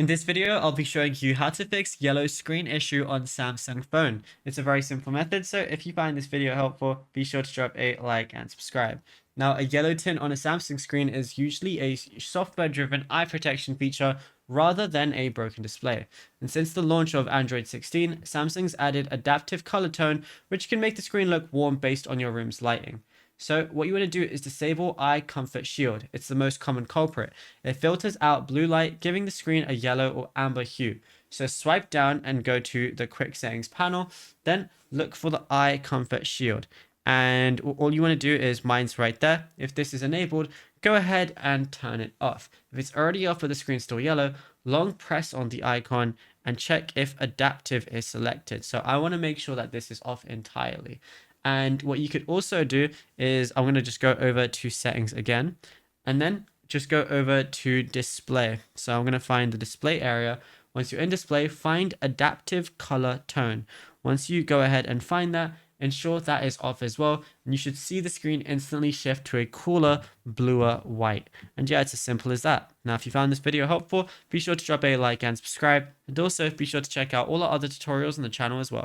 In this video, I'll be showing you how to fix yellow screen issue on Samsung phone. It's a very simple method, so if you find this video helpful, be sure to drop a like and subscribe. Now, a yellow tint on a Samsung screen is usually a software-driven eye protection feature rather than a broken display. And since the launch of Android 16, Samsung's added adaptive color tone, which can make the screen look warm based on your room's lighting. So what you want to do is disable Eye Comfort Shield. It's the most common culprit. It filters out blue light, giving the screen a yellow or amber hue. So swipe down and go to the quick settings panel, then look for the Eye Comfort Shield. And all you want to do is, mine's right there. If this is enabled, go ahead and turn it off. If it's already off but the screen's still yellow, long press on the icon and check if adaptive is selected. So I want to make sure that this is off entirely. And what you could also do is, I'm going to just go over to settings again, and then just go over to display. So I'm going to find the display area. Once you're in display, find adaptive color tone. Once you go ahead and find that, ensure that is off as well, and you should see the screen instantly shift to a cooler, bluer white. And yeah, it's as simple as that. Now, if you found this video helpful, be sure to drop a like and subscribe, and also be sure to check out all our other tutorials on the channel as well.